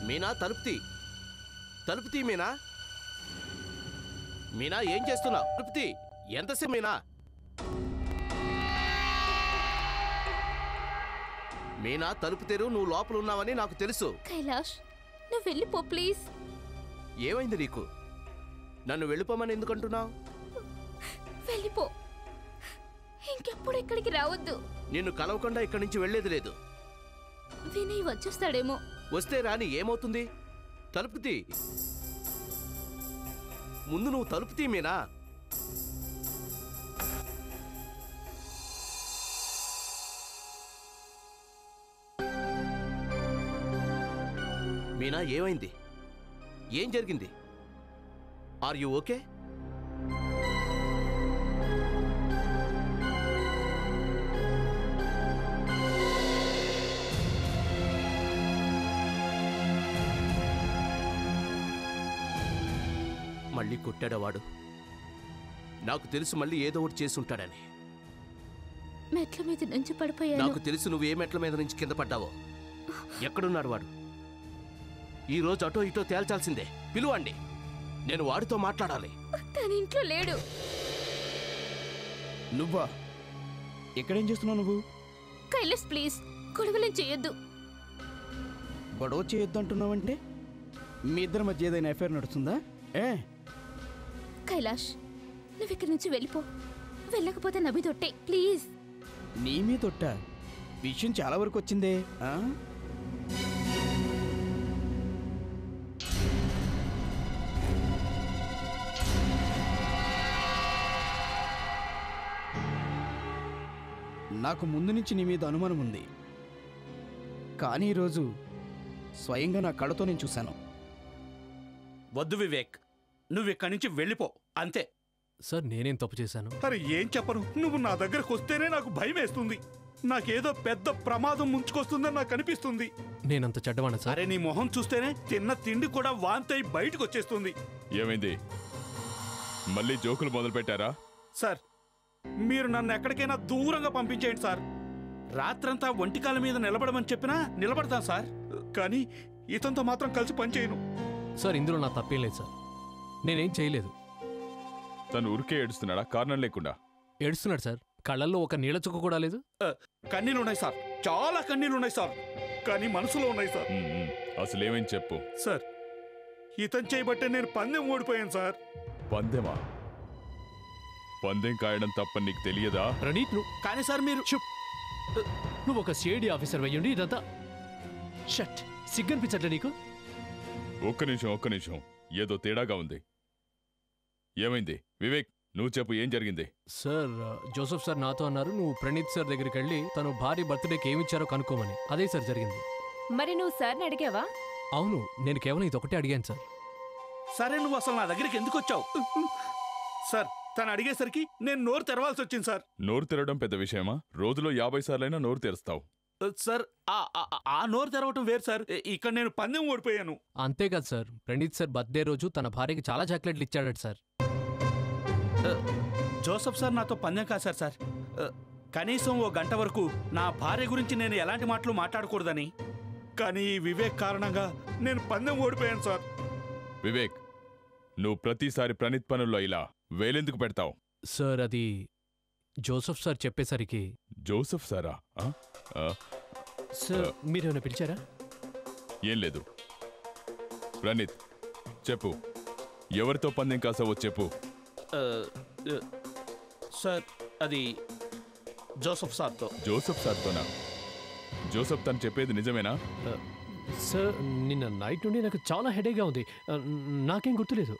మీనా తలుపు తీ మీనా. మీనా ఏం చేస్తున్నావు? తలుపు తీ. ఎంతసేపు మీనా? మీనా తలుపు తెరు. నువ్వు లోపల ఉన్నావని నాకు తెలుసు. కైలాష్, నువ్వు వెళ్ళిపో ప్లీజ్. ఏమైంది నీకు? నన్ను వెళ్ళిపోమని ఎందుకంటున్నావు? వెళ్ళిపో, ఇంకెప్పుడు ఇక్కడికి రావద్దు. నిన్ను కలవకుండా ఇక్కడి నుంచి వెళ్లేది లేదు. వినయ్ వచ్చేస్తాడేమో. వస్తే రాని, ఏమవుతుంది? తలుపు తీ. ముందు నువ్వు తలుపు తీ మీనా. మీనా ఏమైంది? ఏం జరిగింది? Are you okay? మళ్ళీ కొట్టాడవాడు. నాకు తెలుసు మళ్ళీ ఏదో ఒకటి చేసి ఉంటాడని. మెట్ల మీద నుంచి పడిపోయాను. నాకు తెలుసు నువ్వు ఏ మెట్ల మీద నుంచి కింద పడ్డావో. ఎక్కడున్నాడు వాడు? ఈ రోజు అటో ఇటో తేల్చాల్సిందే. పిలువండి, నేను వాడితో మాట్లాడాలి. తన ఇంట్లో లేడు. నువ్వా? ఎక్కడేం చేస్తున్నావు నువ్వు? కైలాష్ ప్లీజ్, గొడవలేం చేయొద్దు. గొడవ చేయొద్దు అంటున్నావంటే మీ ఇద్దరి మధ్య ఏదైనా అఫైర్ నడుస్తుందా? కైలాష్, నువ్వు ఇక్కడి నుంచి వెళ్ళిపో. వెళ్ళకపోతే నవ్వి తొట్టే ప్లీజ్. నీ మీద తొట్ట? విషయం చాలా వరకు వచ్చిందే. నాకు ముందు నుంచి నీ మీద అనుమానం ఉంది, కానీ ఈరోజు స్వయంగా నా కళ్ళతో నేను చూశాను. వద్దు వివేక్, నువ్వు ఇక్కడి నుంచి వెళ్ళిపో అంతే. సార్, నేనేం తప్పు చేశాను? అరే ఏం చెప్పను, నువ్వు నా దగ్గరకు వస్తేనే నాకు భయం వేస్తుంది. నాకేదో పెద్ద ప్రమాదం ముంచుకొస్తుందని నాకు అనిపిస్తుంది. నేనంత చెడ్డవాణ్ణా సార్? అరే నీ మొహం చూస్తేనే తిన్న తిండి కూడా వాంతై బయటకు వచ్చేస్తుంది. ఏమైంది? మళ్ళీ జోకులు మొదలు పెట్టారా? సార్, మీరు నన్ను ఎక్కడికైనా దూరంగా పంపించేయండి సార్. రాత్రంతా ఒంటికాల మీద నిలబడమని చెప్పినా నిలబడతాను సార్, కానీ ఇతనితో మాత్రం కలిసి పనిచేయను. సార్, ఇందులో నా తప్పేం లేదు సార్. నేనేం చేయలేదు. తను ఉరికే ఏడుస్తున్నాడా కారణం లేకుండా? ఏడుస్తున్నాడు సార్. కళ్ళల్లో ఒక నీళ్ళ చుక్క కూడా లేదు. కన్నీళ్ళున్నాయి సార్, చాలా కన్నీళ్ళున్నాయి సార్, కానీ మనసులో ఉన్నాయి సార్. అసలేమని చెప్పు. సార్, ఇతను చేయబట్టే నేను పందెం ఓడిపోయాను సార్. పందెమా? పందెం కాయడం తప్ప నీకు తెలియదా? ప్రణీత్, కానీ సార్ మీరు నువ్వు ఒక సిఐడి ఆఫీసర్ అయ్యుండి ఇదంతా షట్. సిగ్గనిపించట్లే నీకు? ఒక్క నిమిషం, ఏదో తేడాగా ఉంది. ఏమైంది? వివేక్, నువ్వు చెప్పు, ఏం జరిగింది? సార్, జోసెఫ్ సార్ నాతో అన్నారు నువ్వు ప్రణీత్ సార్ దగ్గరికి వెళ్ళి తను భార్య బర్త్డేకి ఏమిచ్చారో కనుక్కోమని. అదే సార్ జరిగింది. మరి నువ్వు సార్ని అడిగావా? అవును, నేను కేవలం ఇదొకటే అడిగాను సార్. సరే, నువ్వు అసలు నా దగ్గరికి ఎందుకు వచ్చావు? సార్, తను అడిగేసరికి నేను నోరు తెరవాల్సి వచ్చింది సార్. నోరు తెరవడం పెద్ద విషయమా? రోజులో 50 సార్లైనా నోరు తెరుస్తావు. సార్, ఆ నోరు తెరవటం వేరు సార్. ఇక్కడ నేను పందెం ఓడిపోయాను. అంతేకాదు సార్, ప్రణీత్ సార్ బర్త్డే రోజు తన భార్యకి చాలా చాక్లెట్లు ఇచ్చాడట సార్. జోసెఫ్ సార్ నాతో పందెం కాశారు సార్. కనీసం ఓ గంట వరకు నా భార్య గురించి నేను ఎలాంటి మాటలు మాట్లాడకూడదని. కానీ ఈ వివేక్ కారణంగా నేను పందెం ఓడిపోయాను సార్. వివేక్, నువ్వు ప్రతిసారి ప్రణీత్ పనుల్లో ఇలా వేలెందుకు పెడతావు? సార్, అది జోసెఫ్ సార్ చెప్పేసరికి. జోసెఫ్ సారా? సార్, మీరేమైనా పిలిచారా? ఏం లేదు. ప్రణీత్, చెప్పు, ఎవరితో పందెం కాసావో చెప్పు. సార్, అది జోసెఫ్ సార్తో. జోసెఫ్ సార్తోనా? జోసెఫ్ తను చెప్పేది నిజమేనా? సార్, నిన్న నైట్ నుండి నాకు చాలా హెడేక్గా ఉంది. నాకేం గుర్తులేదు.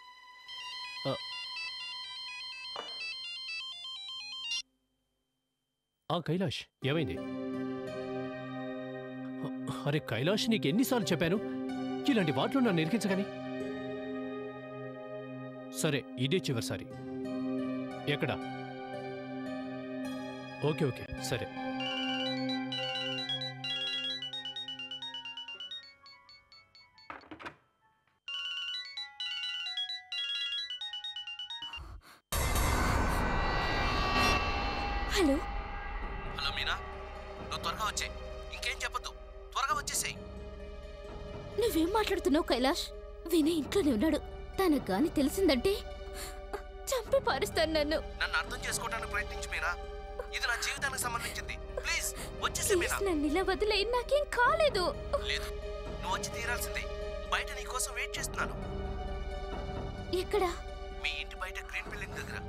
కైలాష్, ఏమైంది? అరే కైలాష్, నీకు ఎన్నిసార్లు చెప్పాను ఇలాంటి వాటిలో నన్ను ఇరికించగని? సరే, ఇదే చివరిసారి. ఎక్కడా? ఓకే, సరే. హలో హలో మీనా, నువ్వు త్వరగా వచ్చాయి. ఇంకేం చెప్పద్దు, త్వరగా వచ్చేసాయి. నువ్వేం మాట్లాడుతున్నావు కైలాష్? వినయ్ ఇంట్లోనే ఉన్నాడు. తనకు గాని తెలిసిందంటే చంపి పారుస్తాను నన్ను. నన్ను అర్థం చేసుకోవడానికి ప్రయత్నించు మీరా. ఇది నా జీవితానికి సంబంధించింది. ప్లీజ్ వచ్చేసి మీరా. నన్ను ఇలా వదిలేయి, నాకేం కాలేదు. లేదు, నువ్వు వచ్చి తీరాల్సిందే. బయట నీ కోసం వెయిట్ చేస్తున్నాను. ఎక్కడ? మీ ఇంటి బయట గ్రీన్ బిల్డింగ్ దగ్గర.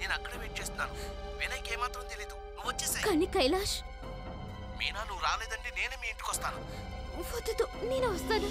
నేను అక్కడే వెయిట్ చేస్తున్నాను. వినయ్కి ఏమాత్రం తెలీదు. నువ్వు వచ్చేసే. కానీ కైలాష్, మీనా నువ్వు రాలేదంటే నేనే మీ ఇంటికి వస్తాను. వద్దు, నేను వస్తాను.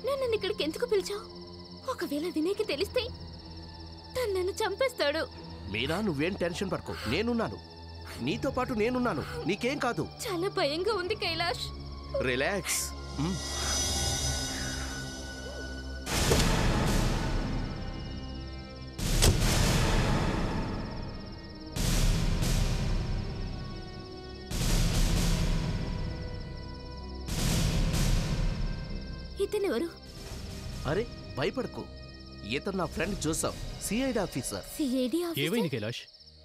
నన్ను ఇక్కడికి ఎందుకు పిలిచావు? ఒకవేళ వినయ్కి తెలిస్తే తను నన్ను చంపేస్తాడు. మీరా నువ్వేం టెన్షన్ పడుకో, నేనున్నాను. నీతో పాటు నేనున్నాను. నీకేం కాదు. చాలా భయంగా ఉంది కైలాష్. రిలాక్స్. ఇతనెవరు? అరే భయపడకు, ఇతను నా friend Joseph, CID officer. CID ఏమైంది ఆఫీసర్? కైలాష్?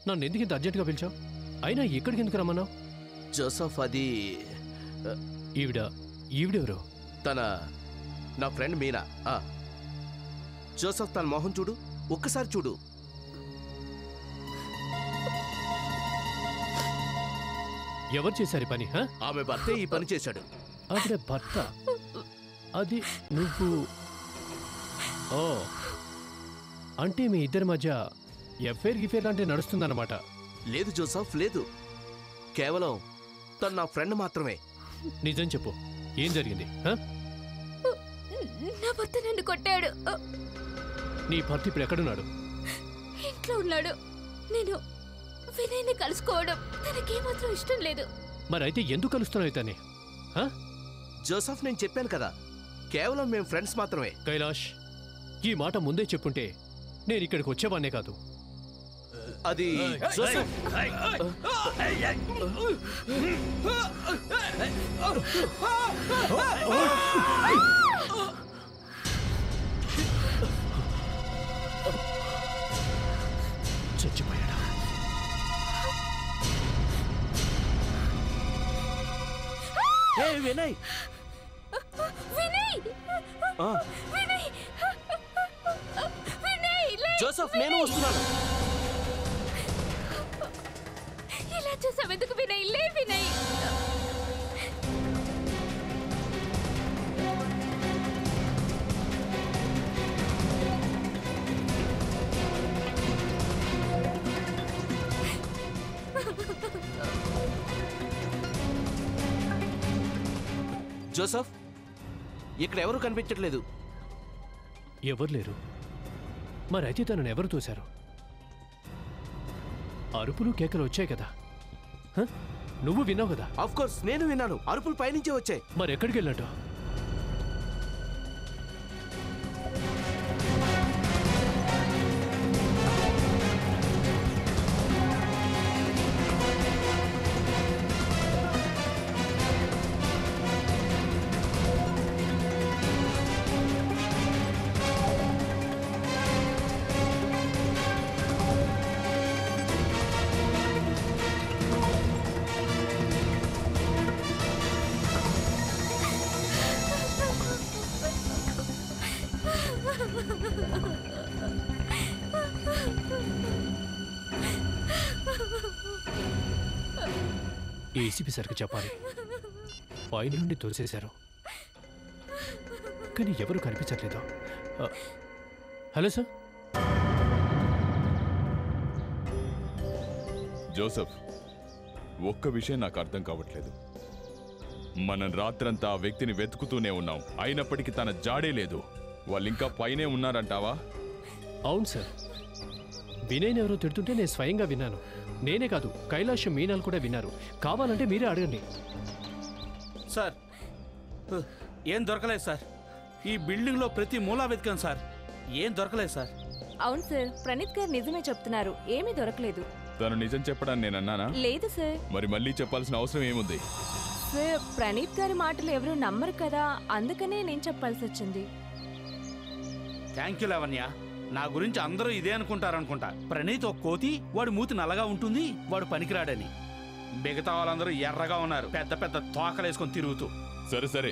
నన్ను ఎందుకు ఇంత అర్జెంట్గా పిలిచావు? అయినా ఇక్కడికి ఎందుకు రమ్మన్నావు? జోసఫ్ అది ఈవిడెవరు? తన నా ఫ్రెండ్ మీనా. జోసఫ్ తన మొహం చూడు, ఒక్కసారి చూడు. ఎవరు చేశారు ఈ పని? ఆమె భర్తే ఈ పని చేశాడు. ఆవిడ భర్త? అది నువ్వు? ఓ, అంటే మీ ఇద్దరి మధ్య ఎఫ్ఐఆర్ గిఫేర్ అంటే నడుస్తుందన్నమాట. లేదు జోసఫ్, లేదు. కేవలం తను నా ఫ్రెండ్ మాత్రమే. నిజం చెప్పు, ఏం జరిగింది? నా భర్త నన్ను కొట్టాడు. నీ భర్త ఇప్పుడు ఎక్కడున్నాడు? ఇంట్లో ఉన్నాడు. నేను వినయ్ని కలుసుకోవడం తనకేమాత్రం ఇష్టం లేదు. మరైతే ఎందుకు కలుస్తున్నావు ఇతన్ని? జోసఫ్ నేను చెప్పాను కదా, కేవలం మేము ఫ్రెండ్స్ మాత్రమే. కైలాష్, ఈ మాట ముందే చెప్పుంటే నేను ఇక్కడికి వచ్చేవాన్నే కాదు. అది జోసఫ్. చచ్చిపోయాడా? వినయ్, వినయ్, వినయ్, వినయ్, జోసఫ్ నేను వస్తున్నాను. ఇలా చూసావెందుకు వినయ్? లే వినయ్. జోసఫ్, ఇక్కడ ఎవరు కనిపించట్లేదు. ఎవరు లేరు? మరైతే తనను ఎవరు తోశారు? అరుపులు కేకలు వచ్చాయి కదా, నువ్వు విన్నావు కదా? ఆఫ్ కోర్స్ నేను విన్నాను. అరుపులు పైనుంచే వచ్చాయి. మరెక్కడికి వెళ్ళినట్టు? ఏసీపీ సార్కి చెప్పాలి. ఫైల్ నుండి తోసేశారు, కానీ ఎవరు కనిపించట్లేదు. Hello sir. జోసఫ్, ఒక్క విషయం నాకు అర్థం కావట్లేదు. మనం రాత్రంతా ఆ వ్యక్తిని వెతుకుతూనే ఉన్నాం, అయినప్పటికీ తన జాడే లేదు. వాళ్ళు ఇంకా పైనే ఉన్నారంటావా? అవును సార్, వినయ్ని ఎవరో తిడుతుంటే నేను స్వయంగా విన్నాను. నేనే కాదు, కైలాష్ మీనాలు కూడా విన్నారు. కావాలంటే మీరే అడగండి. సార్ ఏం దొరకలేదు సార్. ఈ బిల్డింగ్లో ప్రతి మూలా వెతికాం సార్, ఏం దొరకలేదు సార్. అవును సార్, ప్రణీత్ గారు నిజమే చెప్తున్నారు, ఏమీ దొరకలేదు. తను నిజం చెప్పడాన్ని నేను అన్నానా? లేదు సార్. మరి మళ్ళీ చెప్పాల్సిన అవసరం ఏముంది? సార్ ప్రణీత్ గారి మాటలు ఎవరు నమ్మరు కదా, అందుకనే నేను చెప్పాల్సి వచ్చింది. Thank you Lavanya. నా గురించి అందరూ ఇదే అనుకుంటారనుకుంటా. ప్రణీత్ ఒక కోతి, వాడు మూతి నల్లగా ఉంటుంది, వాడు పనికిరాడని. మిగతా వాళ్ళందరూ ఎర్రగా ఉన్నారు, పెద్ద పెద్ద తోకలేసుకొని తిరుగుతూ. సరే సరే,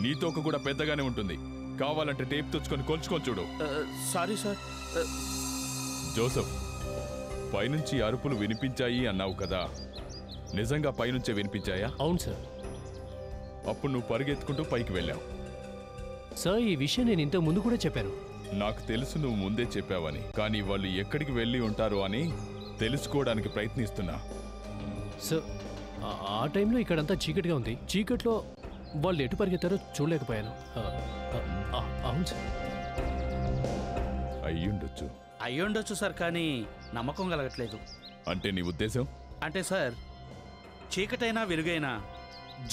నీ తోక కూడా పెద్దగానే ఉంటుంది. కావాలంటే టేప్ తెచ్చుకొని కొలుచుకొని చూడు. Sorry sir. జోసఫ్, పైనుంచి అరుపులు వినిపించాయి అన్నావు కదా, నిజంగా పైనుంచే వినిపించాయా? అవును సార్. అప్పుడు నువ్వు పరిగెత్తుకుంటూ పైకి వెళ్ళావు. సార్, ఈ విషయం నేను ఇంతకు ముందు కూడా చెప్పాను. నాకు తెలుసు నువ్వు ముందే చెప్పావని, కానీ వాళ్ళు ఎక్కడికి వెళ్ళి ఉంటారు అని తెలుసుకోవడానికి ప్రయత్నిస్తున్నా. సార్, ఆ టైంలో ఇక్కడంతా చీకటిగా ఉంది. చీకట్లో వాళ్ళు ఎటు పరిగెత్తారో చూడలేకపోయాను. అవును సార్. అయ్యుండొచ్చు. అయ్యుండొచ్చు సార్, కానీ నమ్మకం కలగట్లేదు. అంటే నీ ఉద్దేశం? అంటే సార్, చీకటైనా వెలుగైనా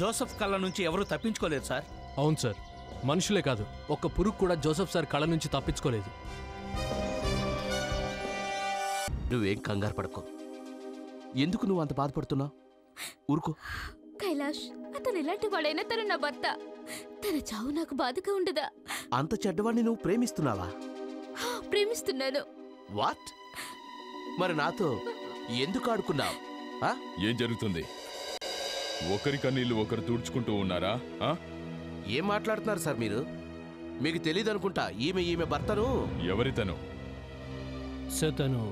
జోసఫ్ కళ్ళ నుంచి ఎవరూ తప్పించుకోలేరు సార్. అవును సార్, మనుషులే కాదు, ఒక్క పురుగు కూడా జోసఫ్ సార్ కళ్ళ నుంచి తప్పించుకోలేదు. నువ్వేం కంగారు పడకో. ఎందుకు నువ్వు అంత బాధపడుతున్నావు? ఊరుకో. కైలాష్, అతను ఎలాంటి వాడైనా తను నా భర్త. తన చావు నాకు బాధగా ఉండదా? అంత చెడ్డవాడిని నువ్వు ప్రేమిస్తున్నావా? ప్రేమిస్తున్నాను. వాట్? మరి నాతో ఎందుకు ఆడుకున్నావు? ఏం జరుగుతుంది? ఒకరి కన్నీళ్లు ఒకరు తుడుచుకుంటూ ఉన్నారా? ఏం మాట్లాడుతున్నారు సార్ మీరు? మీకు తెలీదు అనుకుంటా, ఈమె భర్తను. ఎవరితను? సార్, తను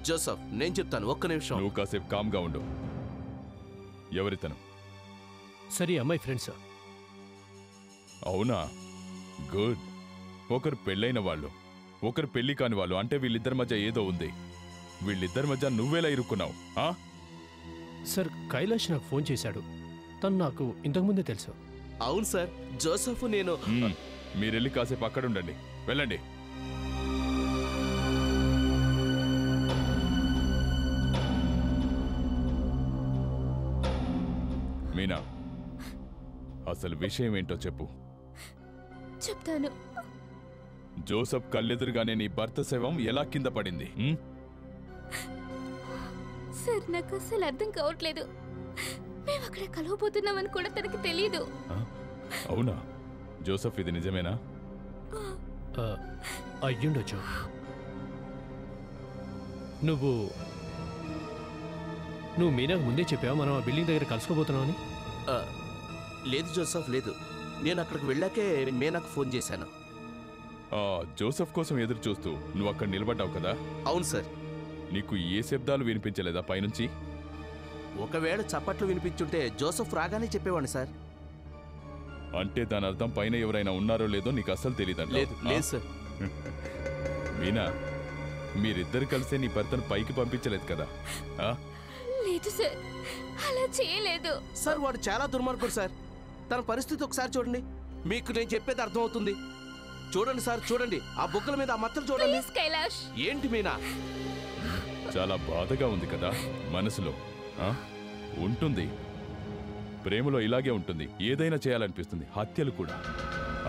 జోసఫ్. నేను చెప్తాను, ఒక్క నిమిషం. నువ్వు కాసేపు కామ్గా ఉండు. ఎవరితను? సరే, అమ్మాయి ఫ్రెండ్స్. అవునా? గుడ్. ఒకరు పెళ్ళైన వాళ్ళు, ఒకరు పెళ్లి కాని వాళ్ళు. అంటే వీళ్ళిద్దరి మధ్య ఏదో ఉంది. వీళ్ళిద్దరి మధ్య నువ్వేలా ఇరుక్కున్నావు? సార్, కైలాష్ నాకు ఫోన్ చేశాడు. తను నాకు ఇంతకుముందే తెలుసు. అవును సార్, జోసఫ్ నేను. మీరెళ్ళి కాసేపు అక్కడుండండి. వెళ్ళండి. మీనా, అసలు విషయం ఏంటో చెప్పు. చెప్తాను. జోసఫ్ కళ్ళెదురుగానే నీ భర్త శవం ఎలా కింద పడింది? సార్, నాకు అస్సలు అర్థం కావట్లేదు. మేము అక్కడ కలవబోతున్నామని కూడా తనకి తెలీదు. అవునా? జోసఫ్, ఇది నిజమేనా? అయ్యుండొచ్చు. నువ్వు మీనాకు ముందే చెప్పావా మనం ఆ బిల్డింగ్ దగ్గర కలుసుకోబోతున్నావని? లేదు జోసఫ్, లేదు. నేను అక్కడికి వెళ్ళాకే మీనాకు ఫోన్ చేశాను. జోసఫ్ కోసం ఎదురు చూస్తూ నువ్వు అక్కడ నిలబడ్డావు కదా? అవును సార్. నీకు ఏ శబ్దాలు వినిపించలేదా పైనుంచి? ఒకవేళ చప్పట్లు వినిపించుంటే జోసఫ్ రాగానే చెప్పేవాడిని సార్. అంటే దాని అర్థం పైన ఎవరైనా ఉన్నారో లేదో నీకు అస్సలు తెలియదంట. లేదు సార్. మీనా, మీరిద్దరు కలిసే నీ భర్తను పైకి పంపించలేదు కదా? లేదు సార్, అలా చేయలేదు సార్. వాడు చాలా దుర్మార్గుడు సార్. తన పరిస్థితి ఒకసారి చూడండి, మీకు నేను చెప్పేది అర్థమవుతుంది. చూడండి సార్, చూడండి ఆ బుగ్గల మీద ఆ మచ్చలు చూడండి. కైలాష్, ఏంటి మీనా? చాలా బాధగా ఉంది కదా మనసులో? ఉంటుంది. ప్రేమలో ఇలాగే ఉంటుంది, ఏదైనా చేయాలనిపిస్తుంది, హత్యలు కూడా.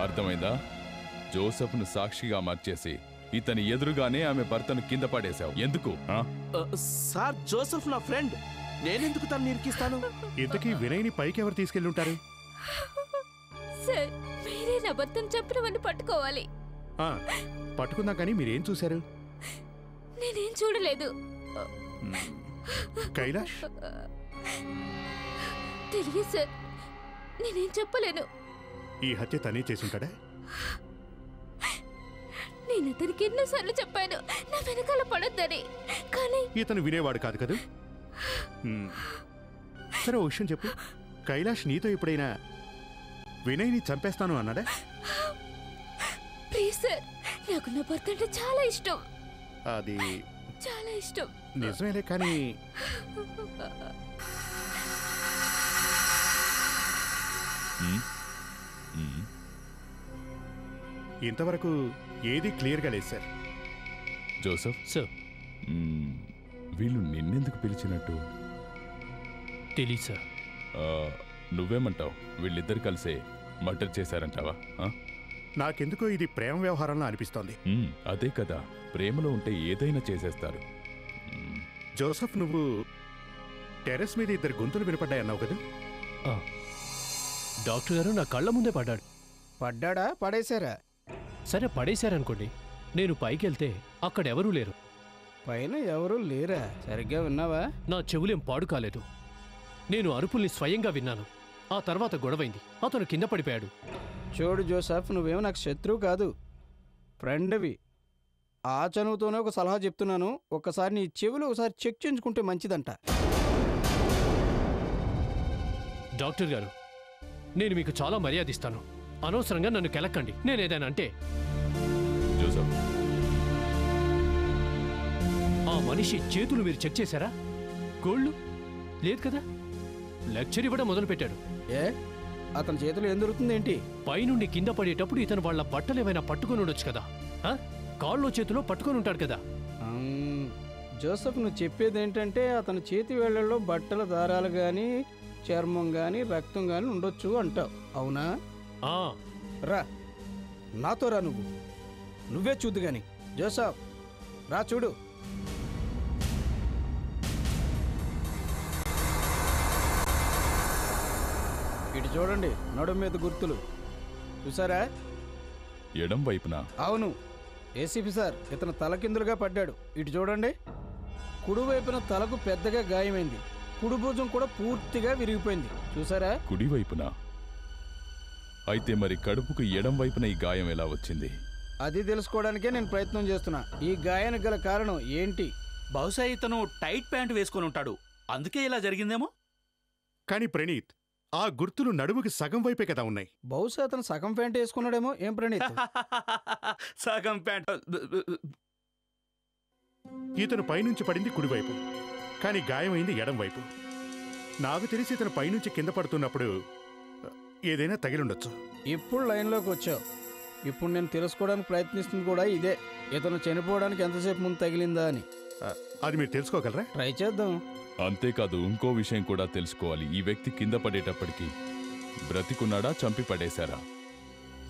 అర్థమైందా? జోసఫ్ను సాక్షిగా మార్చేసి ఇతని ఎదురుగానే ఆమె భర్తను కింద పడేశావు. ఎందుకు? సార్, జోసఫ్ నా ఫ్రెండ్. నేనెందుకు తను నిరికిస్తాను? ఇంతకీ వినయ్ని పైకి ఎవరు తీసుకెళ్ళి ఉంటారు? సార్, మీరే నా భర్తను చెప్పినవన్నీ పట్టుకోవాలి. పట్టుకుందాం, కానీ మీరేం చూశారు? నేనేం చూడలేదు. కైలాష్, తెలియదు సార్, నేనేం చెప్పలేను. ఈ హత్య తనే చేసుంటాడా? నేను అతనికి ఎన్నోసార్లు చెప్పాను నా వెనకాల పడొద్దని, కానీ ఇతను వినేవాడు కాదు కదా. సరే, ఓ విషయం చెప్పు. కైలాష్ నీతో ఎప్పుడైనా వినయ్ని చంపేస్తాను అన్నాడా? ప్లీజ్ సార్, నాకు నా భర్త అంటే చాలా ఇష్టం. అది చాలా ఇష్టం. నిజమేలే, కానీ ఇంతవరకు ఏదీ క్లియర్గా లేదు సార్. జోసఫ్, సార్ వీళ్ళు నిన్నెందుకు పిలిచినట్టు? తెలీదు సార్. నువ్వేమంటావు? వీళ్ళిద్దరు కలిసే మర్డర్ చేశారంటావా? నాకెందుకో ఇది ప్రేమ వ్యవహారంలో అనిపిస్తోంది. అదే కదా, ప్రేమలో ఉంటే ఏదైనా చేసేస్తారు. జోసఫ్, నువ్వు టెర్రస్ మీద ఇద్దరు గొంతులు వినపడ్డాయన్నావు కదా? డాక్టర్ గారు నా కళ్ళ ముందే పడ్డాడు. పడ్డాడా పడేశారా? సరే పడేశారనుకోండి, నేను పైకి వెళ్తే అక్కడెవరూ లేరు. పైన ఎవరూ లేరా? సరిగ్గా విన్నావా? నా చెవులేం పాడు కాలేదు. నేను అరుపుల్ని స్వయంగా విన్నాను. ఆ తర్వాత గొడవైంది, అతను కింద పడిపోయాడు. చూడు జోసఫ్, నువ్వేమో నాకు శత్రువు కాదు, ఫ్రెండ్వి. ఆ చనువుతోనే ఒక సలహా చెప్తున్నాను. ఒక్కసారి నీ చెవులు ఒకసారి చెక్ చేయించుకుంటే మంచిదంట. డాక్టర్ గారు, నేను మీకు చాలా మర్యాద ఇస్తాను. అనవసరంగా నన్ను కెలక్కండి. నేనేదైనా అంటే జోసఫ్, ఆ మనిషి చేతులు మీరు చెక్ చేశారా? గోళ్ళు లేదు కదా. లెక్చర్ ఇవ్వడం మొదలుపెట్టాడు. ఏ, అతని చేతులు ఏం దొరుకుతుంది ఏంటి? పైనుండి కింద పడేటప్పుడు ఇతను వాళ్ళ బట్టలు ఏమైనా పట్టుకొని ఉండొచ్చు కదా. కాళ్ళో చేతిలో పట్టుకొని ఉంటాడు కదా. జోసఫ్, నువ్వు చెప్పేది ఏంటంటే అతని చేతి వేళ్లలో బట్టల దారాలు కానీ చర్మం కానీ రక్తం కానీ ఉండొచ్చు అంటావు, అవునా? రా, నాతో రా, నువ్వే చూద్దు గాని. జోసఫ్, రా చూడు. ఇటు చూడండి, నడుము మీద గుర్తులు చూసారా? ఎడం వైపున? అవును ఏసీపీ సార్, ఇతను తలకిందులుగా పడ్డాడు. ఇటు చూడండి, కుడివైపున తలకు పెద్దగా గాయమైంది. కుడి భుజం కూడా పూర్తిగా విరిగిపోయింది. చూసారా? కుడివైపున? అయితే మరి కడుపుకు ఎడం వైపున ఈ గాయం ఎలా వచ్చింది? అది తెలుసుకోవడానికే నేను ప్రయత్నం చేస్తున్నా. ఈ గాయానికి గల కారణం ఏంటి? బహుశా ఇతను టైట్ ప్యాంట్ వేసుకొని ఉంటాడు, అందుకే ఇలా జరిగిందేమో. కానీ ప్రణీత్, ఆ గుర్తులు నడుముకి సగం వైపే కదా ఉన్నాయి. బహుశా అతను సగం ప్యాంట్ వేసుకున్నాడేమో. ఏం ప్రణీత్? సగం ప్యాంట్. ఇతను పైనుంచి పడింది కుడివైపు, కానీ గాయమైంది ఎడం వైపు. నాకు తెలిసి ఇతను పైనుంచి కింద పడుతున్నప్పుడు ఏదైనా తగిలుండొచ్చు. ఇప్పుడు లైన్లోకి వచ్చావు. ఇప్పుడు నేను తెలుసుకోవడానికి ప్రయత్నిస్తుంది కూడా ఇదే. ఇతను చనిపోవడానికి ఎంతసేపు ముందు తగిలిందా అని. అది మీరు తెలుసుకోగలరా? ట్రై చేద్దాం. అంతేకాదు, ఇంకో విషయం కూడా తెలుసుకోవాలి. ఈ వ్యక్తి కింద పడేటప్పటికి బ్రతికున్నాడా, చంపి పడేశారా?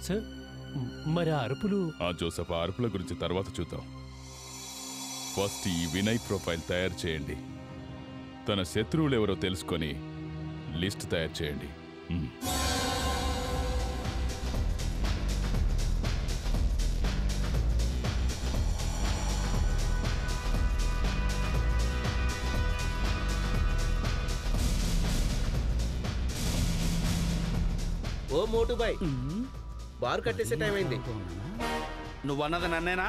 సార్, మరి ఆ అరుపులు? జోసఫ్, ఆ అరుపుల గురించి తర్వాత చూద్దాం. ఫస్ట్ ఈ వినయ్ ప్రొఫైల్ తయారు చేయండి. తన శత్రువులు ఎవరో తెలుసుకొని లిస్ట్ తయారు చేయండి. ఓ మోటుబాయ్, బార్ కట్టేసే టైం అయింది. నువ్వన్నది నన్నేనా?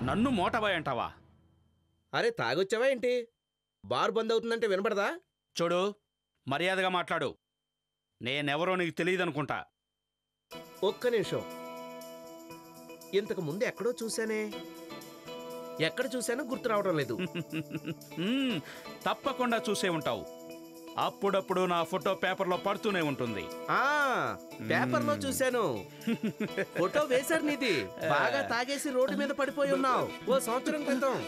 నన్ను మోటబాయ్ అంటావా? అరే తాగొచ్చావా ఏంటి? బార్ బంద్ అవుతుందంటే వినపడదా? చూడు, మర్యాదగా మాట్లాడు. నేనెవరో నీకు తెలియదనుకుంటా. ఒక్క నిమిషం, ఇంతకు ముందు ఎక్కడో చూశానే. ఎక్కడ చూశానో గుర్తు రావడం లేదు. తప్పకుండా చూసే ఉంటావు. అప్పుడప్పుడు నా ఫోటో పేపర్లో పడుతూనే ఉంటుంది. పేపర్లో చూశాను. ఫోటో వేశారు నీది. బాగా తాగేసి రోడ్డు మీద పడిపోయి ఉన్నావు ఓ సంవత్సరం క్రితం.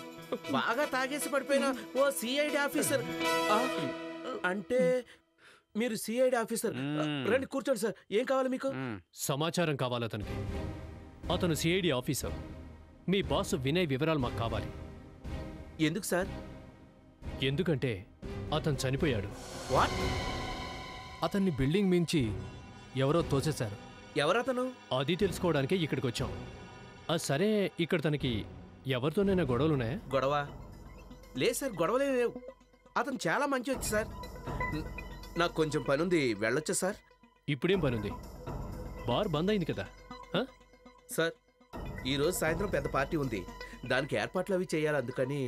బాగా తాగేసి పడిపోయిన ఓ సిఐడి ఆఫీసర్. అంటే మీరు సిఐడి ఆఫీసర్? రండి కూర్చోండి సార్. ఏం కావాలి మీకు? సమాచారం కావాలి అతనికి. అతను సిఐడి ఆఫీసర్. మీ బాస్ వినయ్ వివరాలు మాకు కావాలి. ఎందుకు సార్? ఎందుకంటే అతను చనిపోయాడు. వాట్? అతన్ని బిల్డింగ్ మించి ఎవరో తోసేశారు. ఎవరతను? అది తెలుసుకోవడానికే ఇక్కడికి వచ్చాం. సరే, ఇక్కడ తనకి ఎవరితోనైనా గొడవలున్నాయా? గొడవ లేదు సార్, గొడవలే లేవు. అతను చాలా మంచి వచ్చి సార్. నాకు కొంచెం పనుంది, వెళ్ళొచ్చా సార్? ఇప్పుడేం పనుంది? బార్ బంద్ అయింది కదా. సార్, ఈరోజు సాయంత్రం పెద్ద పార్టీ ఉంది, దానికి ఏర్పాట్లు అవి చేయాలి. అందుకని.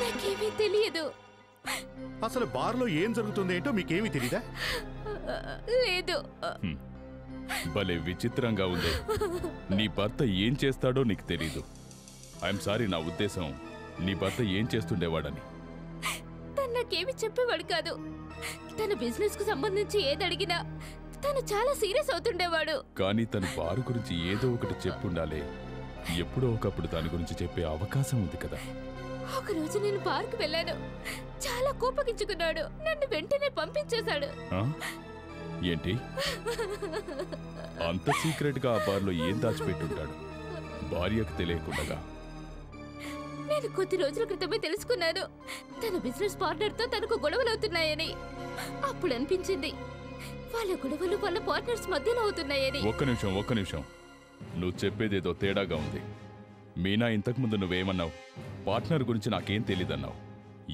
నాకేమీ తెలియదు. అసలు బార్లో ఏం జరుగుతుంది ఏంటో మీకేమీ తెలీదా? లేదు. భలే విచిత్రంగా ఉంది. నీ భర్త ఏం చేస్తాడో నీకు తెలీదు. ఐఎమ్ సారీ, నా ఉద్దేశం నీ భర్త ఏం చేస్తుండేవాడని. తను నాకేమి చెప్పేవాడు కాదు. తన బిజినెస్ కు సంబంధించి ఏది అడిగినా తను చాలా సీరియస్ అవుతుండేవాడు. కానీ తన బారు గురించి ఏదో ఒకటి చెప్పుండాలే. ఎప్పుడో ఒకప్పుడు దాని గురించి చెప్పే అవకాశం ఉంది కదా. ఒకరోజు నేను పార్క్ వెళ్ళాను. చాలా కోపగించుకున్నాడు. నన్ను వెంటనే పంపించేశాడు. ఆ? ఏంటి అంత సీక్రెట్ గా ఆ బార్లో ఏం దాచిపెట్టుంటాడు భార్యకు తెలియకుండా? నేను కొద్ది రోజుల క్రితమే తెలుసుకున్నాను. తన బిజినెస్ పార్ట్నర్ తో తనకు గొడవలు అవుతున్నాయని. అప్పుడు అనిపించింది వాళ్ళ గొడవలు వాళ్ళ పార్ట్నర్స్ మధ్యలో అవుతున్నాయని. ఒక్క నిమిషం. నువ్వు చెప్పేదేదో తేడాగా ఉంది. మీనా, ఇంతకుముందు నువ్వేమన్నావు? పార్ట్నర్ గురించి నాకేం తెలీదన్నావు.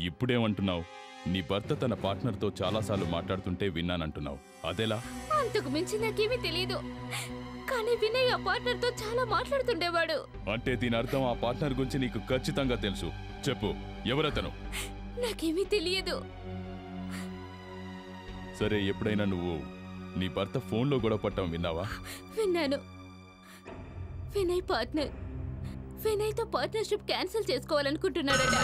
ఇప్పుడేమంటున్నావు? నీ భర్త తన పార్ట్నర్తో చాలాసార్లు మాట్లాడుతుంటే విన్నానంటున్నావు. అదెలా? అంతకు మించి నాకేమీ తెలియదు. కానీ వినయ్ ఆ పార్ట్నర్ తో చాలా మాట్లాడుతుండేవాడు. అంటే దీని అర్థం ఆ పార్ట్నర్ గురించి నీకు ఖచ్చితంగా తెలుసు. చెప్పు, ఎవరతను? నాకేమీ తెలియదు. సరే, ఎప్పుడైనా నువ్వు నీ భర్త ఫోన్లో గొడవ పట్టం విన్నావా? విన్నాను. వినయ్ పార్ట్నర్ వినయ్తో పార్ట్నర్షిప్ క్యాన్సిల్ చేసుకోవాలనుకుంటున్నాడట.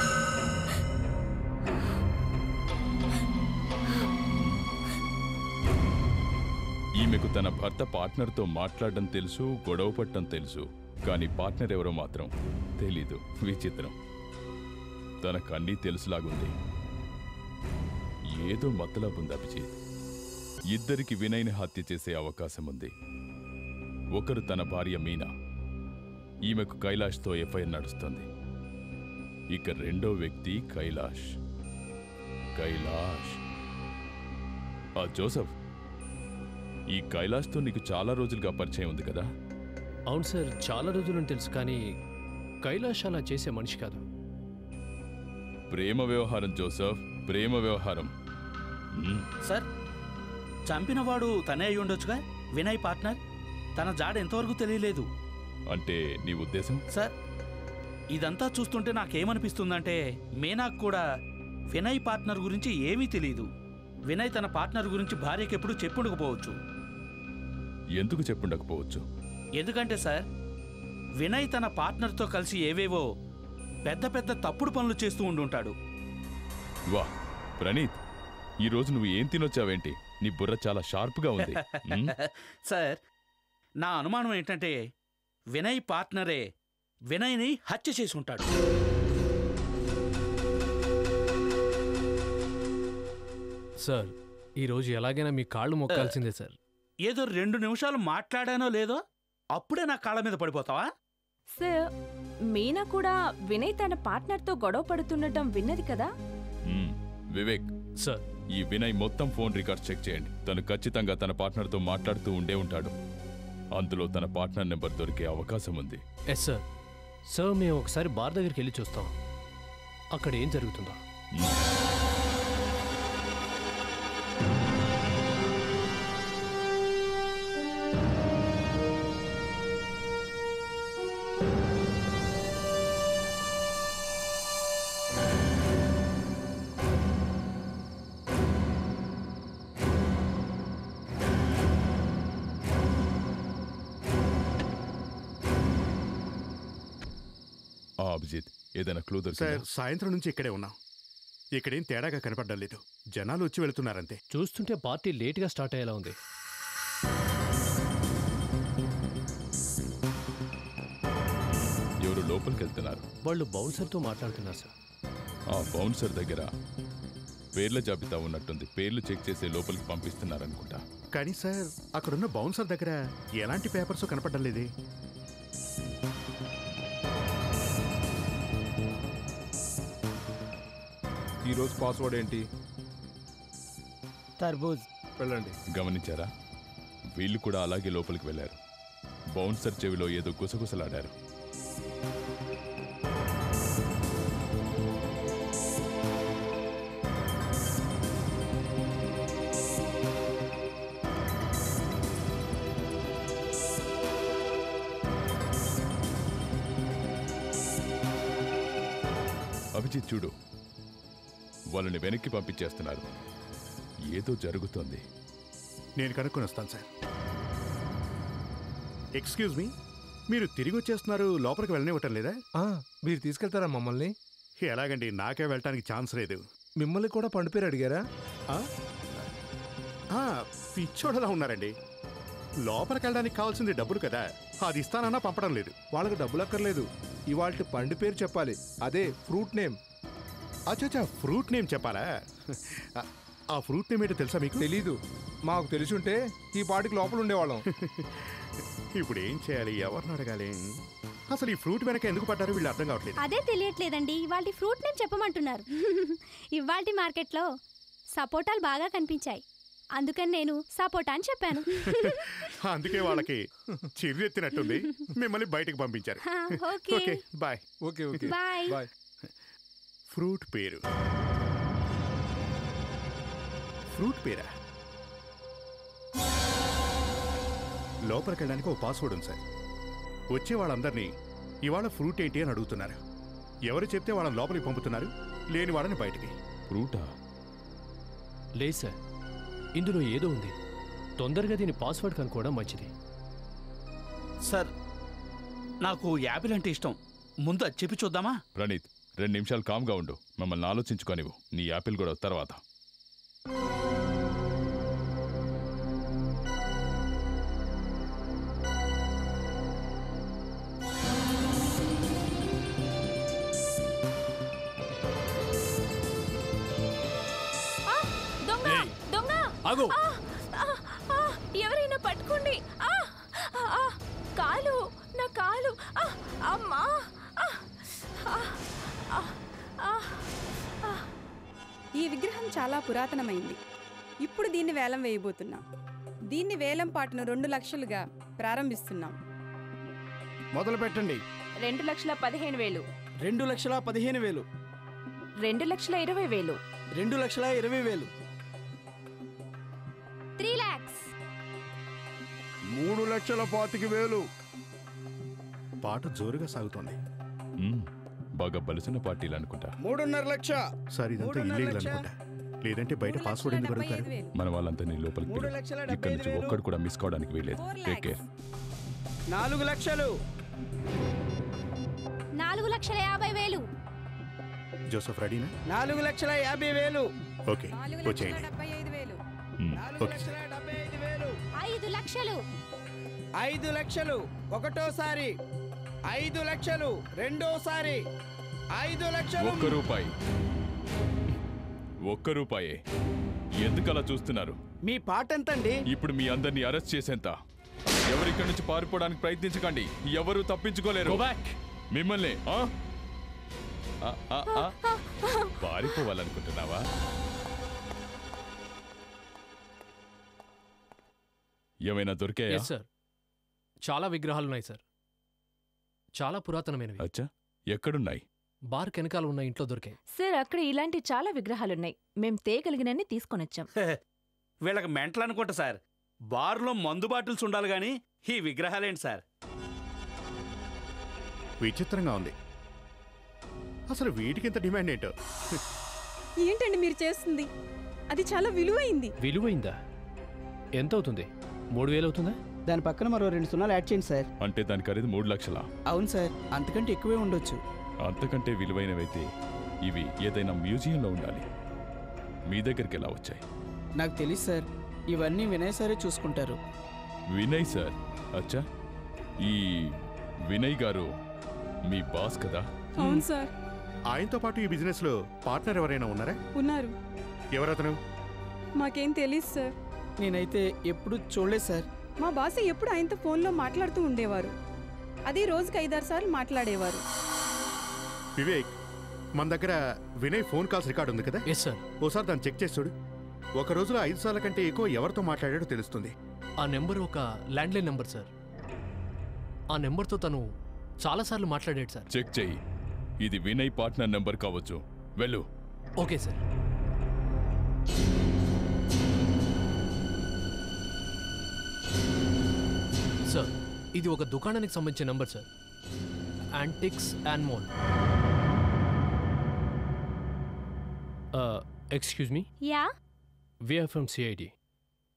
ఈమెకు తన భర్త పార్ట్నర్తో మాట్లాడడం తెలుసు, గొడవ పట్టడం తెలుసు. కానీ పార్ట్నర్ ఎవరో మాత్రం తెలీదు. విచిత్రం. తనకన్నీ తెలుసులాగుంది. ఏదో మతలబుంది అభిజిత్. ఇద్దరికి వినయ్ని హత్య చేసే అవకాశం ఉంది. ఒకరు తన భార్య మీనా. ఈమెకు కైలాష్తో ఎఫ్ఐఆర్ నడుస్తుంది. ఇక రెండో వ్యక్తి కైలాష్. ఆ జోసఫ్, ఈ కైలాష్తో నీకు చాలా రోజులుగా పరిచయం ఉంది కదా? అవును సార్, చాలా రోజులని తెలుసు. కానీ కైలాష్ అలా చేసే మనిషి కాదు. ప్రేమ వ్యవహారం జోసఫ్, ప్రేమ వ్యవహారం. సార్, చంపినవాడు తనే అయి ఉండొచ్చుగా. వినయ్ పార్ట్నర్. తన జాడ ఎంతవరకు తెలియలేదు. అంటే నీ ఉద్దేశం? సార్, ఇదంతా చూస్తుంటే నాకేమనిపిస్తుందంటే మీనాకు కూడా వినయ్ పార్ట్నర్ గురించి ఏమీ తెలియదు. వినయ్ తన పార్ట్నర్ గురించి భార్యకి ఎప్పుడు చెప్పుండకపోవచ్చు. ఎందుకు చెప్పుండకపోవచ్చు? ఎందుకంటే సార్, వినయ్ తన పార్ట్నర్తో కలిసి ఏవేవో పెద్ద పెద్ద తప్పుడు పనులు చేస్తూ ఉండుంటాడు. వా ప్రణీత్, ఈరోజు నువ్వు ఏం తినొచ్చావేంటి? నీ బుర్ర చాలా షార్ప్గా ఉంది. సార్, నా అనుమానం ఏంటంటే వినయ్ పార్ట్నరే వినయ్ని హత్య చేసి ఉంటాడు. సార్, ఈరోజు ఎలాగైనా మీ కాళ్ళు మొక్కాల్సిందే సార్. ఏదో 2 నిమిషాలు మాట్లాడానో లేదో అప్పుడే నా కాళ్ళ మీద పడిపోతావా? సార్, మీనా కూడా వినయ్ తన పార్ట్నర్తో గొడవ పడుతుండటం విన్నది కదా? వివేక్ సార్, ఈ వినయ్ మొత్తం ఫోన్ రికార్డ్స్ చెక్ చేయండి. తను ఖచ్చితంగా తన పార్ట్నర్తో మాట్లాడుతూ ఉండే ఉంటాడు. అందులో తన పార్ట్నర్ నెంబర్ దొరికే అవకాశం ఉంది. Yes sir. సార్, మేము ఒకసారి బార్ దగ్గరికి వెళ్ళి చూస్తాం. అక్కడ ఏం జరుగుతుందో. అభిజిత్, ఏదైనా క్లూ సార్, దొరికిందా? సాయంత్రం నుంచి ఇక్కడే ఉన్నాం. ఇక్కడేం తేడాగా కనపడ్డం లేదు. జనాలు వచ్చి వెళుతున్నారంతే. చూస్తుంటే పార్టీ లేట్గా స్టార్ట్ అయ్యేలా ఉంది. ఎవరు లోపలికి వెళ్తున్నారు? వాళ్ళు బౌన్సర్తో మాట్లాడుతున్నారు సార్. ఆ బౌన్సర్ దగ్గర పేర్ల జాబితా ఉన్నట్టుంది. పేర్లు చెక్ చేసే లోపలికి పంపిస్తున్నారనుకుంటా. కానీ సార్, అక్కడున్న బౌన్సర్ దగ్గర ఎలాంటి పేపర్స్ కనపడ్డం లేదే. ఈరోజు పాస్వర్డ్ ఏంటి? తర్బూజ్. వెళ్ళండి. గమనించారా? వీళ్ళు కూడా అలాగే లోపలికి వెళ్ళారు. బౌన్సర్ చెవిలో ఏదో గుసగుసలాడారు. అభిజిత్, చూడు, వాళ్ళని వెనక్కి పంపించేస్తున్నారు. ఏదో జరుగుతోంది. నేను కనుక్కొని వస్తాను సార్. ఎక్స్క్యూజ్ మీ, మీరు తిరిగి వచ్చేస్తున్నారు, లోపలికి వెళ్ళనివ్వటం లేదా? మీరు తీసుకెళ్తారా మమ్మల్ని? ఎలాగండి, నాకే వెళ్ళటానికి ఛాన్స్ లేదు. మిమ్మల్ని కూడా పండుపేరు అడిగారా? పిచ్చోడలా ఉన్నారండి. లోపలికి వెళ్ళడానికి కావాల్సింది డబ్బులు కదా, అది ఇస్తానన్నా పంపడం లేదు. వాళ్ళకి డబ్బులు అక్కర్లేదు. ఇవాళ పండు పేరు చెప్పాలి, అదే ఫ్రూట్ నేమ్. అచ్చా, ఫ్రూట్ నేమ్ చెప్పాలా? ఆ ఫ్రూట్ నేమ్ ఏంటో తెలుసా మీకు? తెలీదు. మాకు తెలిసి ఉంటే ఈ పాటికి లోపల ఉండేవాళ్ళం. ఇప్పుడు ఏం చేయాలి, ఎవరిని అడగాలి? అసలు ఈ ఫ్రూట్ వెనక ఎందుకు పడ్డారు వీళ్ళు అర్థం కావట్లేదు. అదే తెలియట్లేదండి. ఇవాళ ఫ్రూట్ నేమ్ చెప్పమంటున్నారు. ఇవాళ మార్కెట్లో సపోటాలు బాగా కనిపించాయి, అందుకని నేను సపోటా అని చెప్పాను. అందుకే వాళ్ళకి చిర్రెత్తినట్టుంది, మిమ్మల్ని బయటకు పంపించారు. Okay bye. Okay okay bye. Bye. Fruit పేరు, ఫ్రూట్ పేరా? లోపలికి వెళ్ళడానికి ఒక పాస్వర్డ్ ఉంది సార్. వచ్చే వాళ్ళందరినీ ఇవాళ ఫ్రూట్ ఏంటి అని అడుగుతున్నారు. ఎవరు చెప్తే వాళ్ళని లోపలికి పంపుతున్నారు, లేని వాళ్ళని బయటికి. ఫ్రూటా? లేదు సార్, ఇందులో ఏదో ఉంది. తొందరగా దీని పాస్వర్డ్ కనుక్కోవడం మంచిది. సార్, నాకు యాపిల్ అంటే ఇష్టం. ముందు అది చెప్పి చూద్దామా? ప్రణీత్, 2 నిమిషాలు కామ్గా ఉండు. మమ్మల్ని ఆలోచించుకోనివ్వు. నీ యాపిల్ కూడా తర్వాత. ఆగు! ఎవరైనా పట్టుకోండి. కాలు, నా కాలు, అమ్మా. ఈ విగ్రహం చాలా పురాతనమైంది. ఇప్పుడు దీన్ని వేలం వేయబోతున్నాం. దీన్ని వేలం పాటను 2 లక్షలుగా ప్రారంభిస్తున్నాం. మొదలు పెట్టండి. 2,15,000. 2,15,000. 2,20,000. 2,20,000. 3 lakhs. 3,25,000. పాట జోరుగా సాగుతోంది. బాగా బలిసిన పార్టీలు అనుకుంటా. 3.5 లక్షలు. సార్, ఇదంతా ఇల్లీగల్ అనుకుంటా. లేదంటే బయట పాస్వర్డ్ ఎందుకు అడుగుతారు? మన వాళ్ళంతా నీ లోపలికి పిలువు. ఇక్కడి నుంచి ఒక్కడు కూడా మిస్ కావడానికి వీలేదు. Take care. 4 లక్షలు. 4,50,000. జోసెఫ్ రెడీనా? 4,50,000. ఓకే, వచ్చేయండి. 4,75,000. ఓకే. 5 లక్షలు. 5 లక్షలు ఒకటోసారి. 5 లక్షలు రెండోసారి. 5 లక్షలు. ఒక్క రూపాయే. ఎందుకలా చూస్తున్నారు? మీ పాట ఎంతండి? ఇప్పుడు మీ అందరినీ అరెస్ట్ చేసేంత. ఎవరిక్కడి నుంచి పారిపోవడానికి ప్రయత్నించకండి. ఎవరు తప్పించుకోలేరు. మిమ్మల్ని పారిపోవాలనుకుంటున్నావా? ఏమైనా దొరికాయా? సార్, చాలా విగ్రహాలున్నాయి సార్. చాలా పురాతనమైనవి. అచ్చా, ఎక్కడున్నాయి? బార్ వెనకాల ఉన్న ఇంట్లో దొరికాయి. సార్, అక్కడ ఇలాంటి చాలా విగ్రహాలున్నాయి. మేం తేగలిగినన్ని తీసుకొనొచ్చాం. వీళ్ళకి మెంటల్ అనుకుంటా సార్. బార్లో మందు బాటిల్స్ ఉండాలి గాని ఈ విగ్రహాలేంటి సార్? విచిత్రంగా ఉంది. అసలు వీటికి ఇంత డిమాండ్ ఏంటో. ఏంటండి మీరు చేస్తుంది? అది చాలా విలువైంది. విలువైందా? ఎంత అవుతుంది? 3,000 అవుతుందా? దాని పక్కన మరో 2 సున్నాలు యాడ్ చేయండి సార్. అంటే దాని ఖరీదు 3 లక్షలా? అవును సార్, అంతకంటే ఎక్కువే ఉండొచ్చు. అంతకంటే విలువైనవైతే ఇవి ఏదైనా మ్యూజియంలో ఉండాలి. మీ దగ్గరికి ఎలా వచ్చాయి? నాకు తెలియదు సార్, ఇవన్నీ వినయ్ సారే చూసుకుంటారు. వినయ్ సార్? అచ్చా, ఈ వినయ్ గారు మీ బాస్ కదా? అవును సార్. ఆయనతో పాటు ఈ బిజినెస్ లో పార్ట్నర్ ఎవరైనా ఉన్నారా? ఉన్నారు. ఎవరతను? మాకేం తెలియదు సార్. నేనైతే ఎప్పుడు చూడలేదు సార్. మా బాస్ ఎప్పుడు ఆయనతో ఫోన్లో మాట్లాడుతూ ఉండేవారు. అది రోజుకి 5-6 సార్లు మాట్లాడేవారు. వివేక్, మన దగ్గర వినయ్ ఫోన్ కాల్స్ రికార్డ్ ఉంది కదా? Yes sir. ఓసారి దాన్ని చెక్ చేసి చూడు. ఒక రోజులో 5 సార్ల కంటే ఎక్కువ ఎవరితో మాట్లాడాడో తెలుస్తుంది. ఆ నెంబర్ ఒక ల్యాండ్లైన్ నెంబర్ సార్. ఆ నెంబర్తో తను చాలాసార్లు మాట్లాడాడు సార్. చెక్ చెయ్యి. ఇది వినయ్ పార్ట్నర్ నెంబర్ కావచ్చు. వెళ్ళు. Okay sir. సార్, ఇది ఒక దుకాణానికి సంబంధించిన number sir. Antiques and mall. Excuse me. Ya, we're from CID.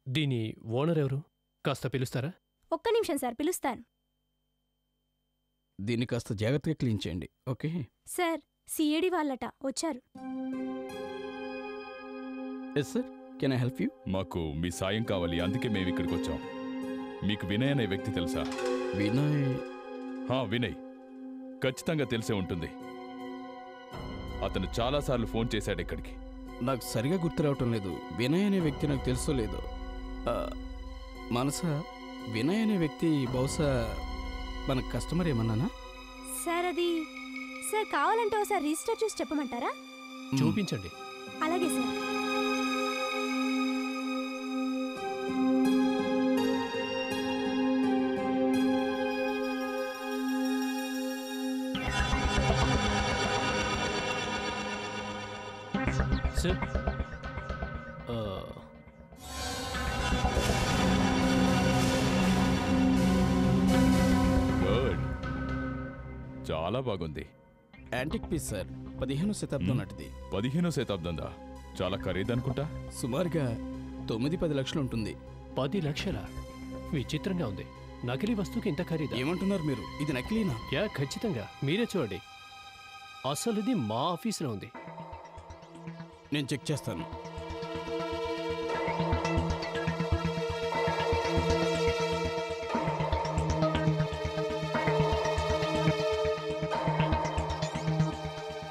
దీని ఓనర్ ఎవరు? కాస్త పిలుస్తారా? ఒక్క నిమిషం సార్, పిలుస్తాను. దీన్ని కాస్త జాగ్రత్తగా క్లీన్ చేయండి. ఓకే సార్, సిఐడి వాళ్ళట వచ్చారు. Yes sir. Can I help you? మాకు మీ సాయం కావాలి, అందుకే మేము ఇక్కడికి వచ్చాం. మీకు వినయ్ అనే వ్యక్తి తెలుసా? వినయ్? వినయ్ ఖచ్చితంగా తెలిసే ఉంటుంది. అతను చాలాసార్లు ఫోన్ చేశాడు ఇక్కడికి. నాకు సరిగా గుర్తు రావటం లేదు. వినయ్ అనే వ్యక్తి నాకు తెలుసో లేదో. మనసా వినయ్ అనే వ్యక్తి బహుశా మన కస్టమర్ ఏమన్నానా? సార్ అది సార్ కావాలంటే ఒకసారి రిజిస్టర్ చూసి చెప్పమంటారా? చూపించండి. అలాగే సార్. సార్ గుడ్, చాలా బాగుంది. యాంటిక్ పీస్ సార్, 15వ శతాబ్దం నాటిది. 15వ శతాబ్దందా? చాలా ఖరీదనుకుంటా. సుమారుగా 9-10 లక్షలు ఉంటుంది. 10 లక్షలా? విచిత్రంగా ఉంది. నకిలీ వస్తువుకి ఇంత ఖరీదా? ఏమంటున్నారు మీరు? ఇది నకిలీనా? ఖచ్చితంగా. మీరే చూడండి. అసలు ఇది మా ఆఫీసులో ఉంది. నేను చెక్ చేస్తాను.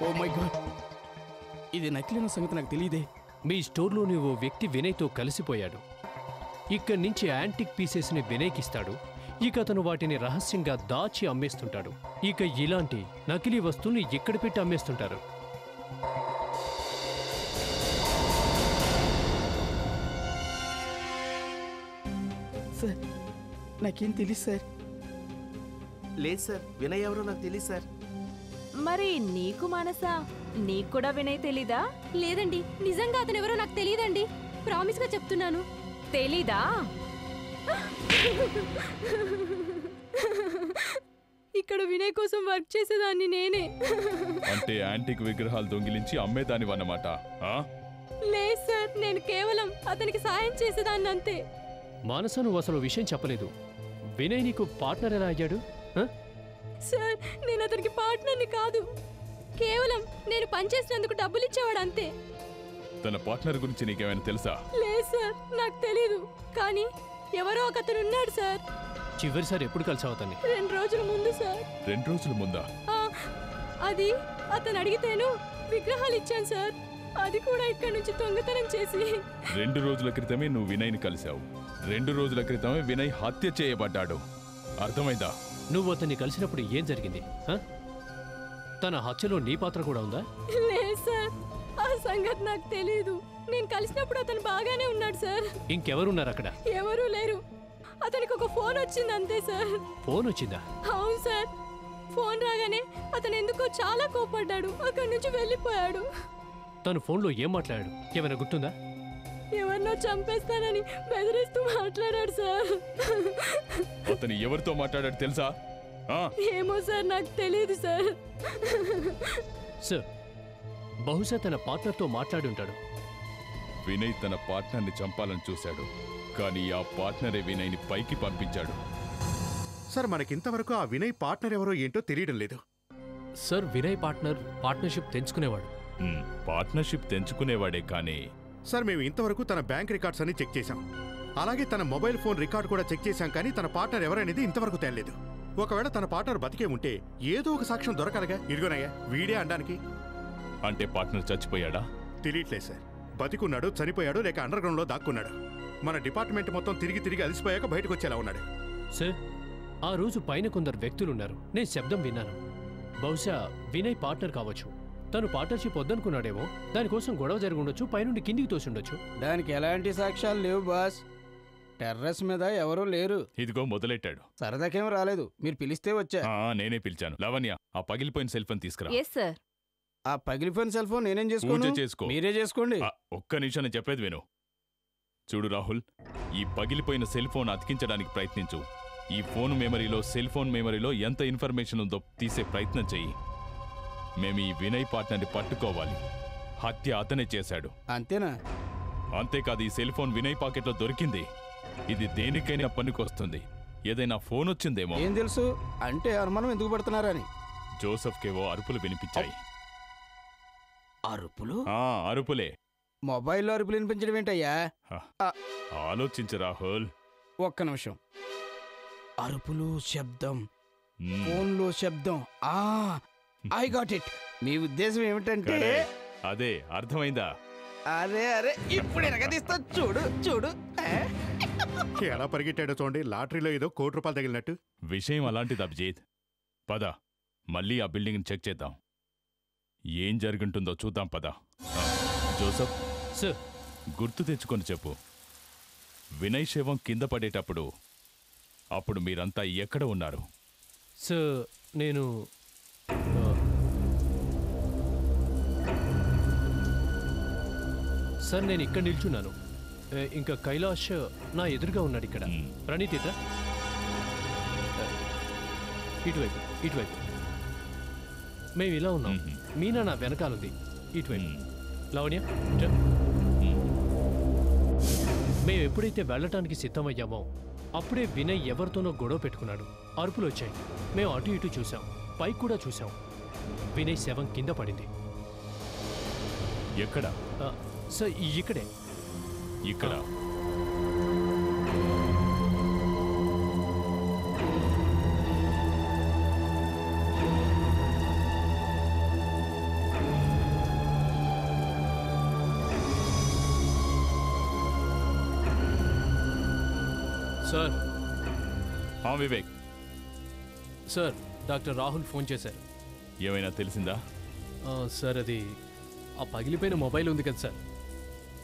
ఓ మై గాడ్, ఇది నకిలీన సంగతి నాకు తెలియదే. మీ స్టోర్లోని ఓ వ్యక్తి వినయ్తో కలిసిపోయాడు. ఇక్కడి నుంచి యాంటిక్ పీసెస్ని వినయ్కిస్తాడు. ఇక అతను వాటిని రహస్యంగా దాచి అమ్మేస్తుంటాడు. ఇక ఇలాంటి నకిలీ వస్తువుని ఎక్కడ పెట్టి అమ్మేస్తుంటారు. సార్ నాకేం తెలియదు సార్. లేదు సార్, వినయ్ ఎవరో నాకు తెలియదు సార్. మరి నీకు మానసా, నీకు కూడా వినయ్ తెలీదా? లేదండి, నిజంగా అతను ఎవరో నాకు తెలియదండి. ప్రామిస్ గా చెప్తున్నాను. తెలీదా? ఇక్కడ వినయ్ కోసం వర్క్ చేసేదాన్ని నేనే. అంటే యాంటిక్ విగ్రహాలు దొంగిలించి అమ్మేదానివన్నమాట? లేదు సార్, నేను కేవలం అతనికి సాయం చేసేదాన్ని అంతే. మానస, నువ్వు అసలు విషయం చెప్పలేదు. వినయ్ నీకు పార్ట్నర్ ఎలా అయ్యాడు? సార్, నేను అతనికి పార్ట్నర్ని కాదు, కేవలం నేను పనిచేసినందుకు డబ్బులు ఇచ్చేవాడు అంతే. తన పార్ట్నర్ గురించి నీకేమైనా తెలుసా? లేదు సార్, నాకు తెలీదు. కానీ ఎవరో ఒక అతను ఉన్నాడు సార్. చివరిసారి ఎప్పుడు కలిసావు అతన్ని? 2 రోజుల ముందు సార్. 2 రోజుల ముందా? అది అతను అడిగితేను విగ్రహాలు ఇచ్చాను సార్. అది కూడా ఇక్కడ నుంచి దొంగతనం చేసి. 2 రోజుల క్రితమే నువ్వు వినయ్ని కలిశావు. 2 రోజుల క్రితమే వినయ్ హత్య చేయబడ్డాడు. అర్థమైందా? నువ్వు అతన్ని కలిసినప్పుడు ఏం జరిగింది? తన హత్యలో నీ పాత్ర కూడా ఉందా? లేదు సార్, ఆ సంగతి నాకు తెలీదు. నేను కలిసినప్పుడు అతను బాగానే ఉన్నాడు సార్. ఇంకెవరున్నారు అక్కడ? ఎవరూ లేరు. అతనికి ఒక ఫోన్ వచ్చింది అంతే సార్. ఫోన్ వచ్చిందా? అవును సార్. ఫోన్ రాగానే అతను ఎందుకో చాలా కోపడ్డాడు, అక్కడి నుంచి వెళ్ళిపోయాడు. తను ఫోన్లో ఏం మాట్లాడాడు? ఏమైనా గుర్తుందా? ఎవరినో చంపేస్తానని బెదిరిస్తూ మాట్లాడాడు సార్. అతను ఎవరితో మాట్లాడాడు తెలుసా? ఏమో సార్, నాకు తెలియదు సార్. సార్, బహుశా తన పార్ట్నర్తో మాట్లాడి ఉంటాడు. వినయ్ తన పార్ట్నర్ని చంపాలని చూశాడు, కానీ ఆ పార్ట్నరే వినయ్ని పైకి పంపించాడు. సార్, మనకింతవరకు ఆ వినయ్ పార్ట్నర్ ఎవరో ఏంటో తెలియడం లేదు. సార్, వినయ్ పార్ట్నర్షిప్ తెంచుకునేవాడు. పార్ట్నర్షిప్ తెంచుకునేవాడే కానీ సార్, మేము ఇంతవరకు తన బ్యాంక్ రికార్డ్స్ అన్ని చెక్ చేశాం. అలాగే తన మొబైల్ ఫోన్ రికార్డ్ కూడా చెక్ చేశాం, కానీ తన పార్ట్నర్ ఎవరనేది ఇంతవరకు తేలేదు. ఒకవేళ తన పార్ట్నర్ బతికే ఉంటే ఏదో ఒక సాక్ష్యం దొరకాలిగా. ఇదిగోనయ్యా, వీడే అనడానికి. అంటే పార్ట్నర్ చచ్చిపోయాడా? తెలియట్లేదు సార్. బతికున్నాడు, చనిపోయాడు, లేక అండర్ గ్రౌండ్ లో దాక్కున్నాడు. మన డిపార్ట్మెంట్ మొత్తం తిరిగి అలసిపోయాక బయటకు వచ్చేలా ఉన్నాడు. సార్, ఆ రోజు పైన కొందరు వ్యక్తులున్నారు. నేను శబ్దం విన్నాను. బహుశా వినయ్ పార్ట్నర్ కావచ్చు. తను పార్ట్నర్షిప్ వద్దనుకున్నాడేమో. దానికోసం గొడవ జరిగి ఉండొచ్చు, పైనుండి కిందికి తోసిండొచ్చు. దానికి ఎలాంటి సాక్ష్యాలు లేవు బాస్. టెర్రస్ మీద ఎవరూ లేరు. ఇదిగో మొదలెట్టాడు. సరదాకేం రాలేదు, మీరు పిలిస్తే వచ్చా. నేనే పిలిచాను. లవణ్య, ఆ పగిలిపోయిన సెల్ ఫోన్ తీసుకురా. ఆ పగిలిపోయిన సెల్ ఫోన్ నేనేం చేసుకో? మీరే చేసుకోండి. ఒక్క నిమిషం చెప్పేది విను. చూడు రాహుల్, ఈ పగిలిపోయిన సెల్ ఫోన్ అతికించడానికి ప్రయత్నించు. ఈ ఫోన్ మెమరీలో, సెల్ ఫోన్ మెమరీలో ఎంత ఇన్ఫర్మేషన్ ఉందో తీసే ప్రయత్నం చెయ్యి. మేము ఈ వినయ్ పార్ట్నర్ని పట్టుకోవాలి. హత్య అతనే చేశాడు. అంతేనా? అంతేకాదు, ఈ సెల్ ఫోన్ వినయ్ పాకెట్లో దొరికింది. ఇది దేనికైనా పనికొస్తుంది. ఏదైనా ఫోన్ వచ్చిందేమో. ఏం తెలుసు? అంటే అనుమానం ఎందుకు పడుతున్నారని. జోసెఫ్ కేవో అరుపులు వినిపించాయి. అరుపులు? అరుపులే. మొబైల్లో అరుపులు వినిపించడం ఏంటయ్యా? ఆలోచించు రాహుల్. ఒక్క నిమిషం. అరుపులు, శబ్దం, ఫోన్లో శబ్దం. I got it. మీ ఉద్దేశం ఏమిటంటే? అదే అర్థమైందా? అరే అరే ఇప్పుడు ఎరగదీస్తా. చూడు చూడు ఎలా పరిగెట్టాడో చూడండి. లాటరీలో ఏదో ₹1,00,00,000 తగిలినట్టు. విషయం అలాంటిది అభిజిత్. పద, మళ్ళీ ఆ బిల్డింగ్ చెక్ చేద్దాం. ఏం జరుగుంటుందో చూద్దాం. పద. జోసఫ్ సార్, గుర్తు తెచ్చుకొని చెప్పు. వినయ్ శవం కింద పడేటప్పుడు అప్పుడు మీరంతా ఎక్కడ ఉన్నారు? సార్, నేను సార్ నేను ఇక్కడ నిల్చున్నాను. ఇంకా కైలాష్ నా ఎదురుగా ఉన్నాడు. ఇక్కడ ప్రణీత్ ఇట్రా. ఇటువైపు ఇటువైపు. మేము ఇలా ఉన్నాం. మీనా నా వెనకాలంది. ఇటువైపు. లావణ్య ఇట్రా. మేము ఎప్పుడైతే వెళ్ళటానికి సిద్ధమయ్యామో అప్పుడే వినయ్ ఎవరితోనో గొడవ పెట్టుకున్నాడు. అరుపులు వచ్చాయి. మేము అటు ఇటు చూసాం, పైకి కూడా చూసాం. వినయ్ శవం కింద పడింది. ఎక్కడ? సార్ ఇక్కడే. ఇక్కడ sir. Vivek. Sir, doctor Rahul phone చేశారు. ఏమైనా తెలిసిందా? సార్, అది ఆ పగిలిపోయిన మొబైల్ ఉంది కదా సార్,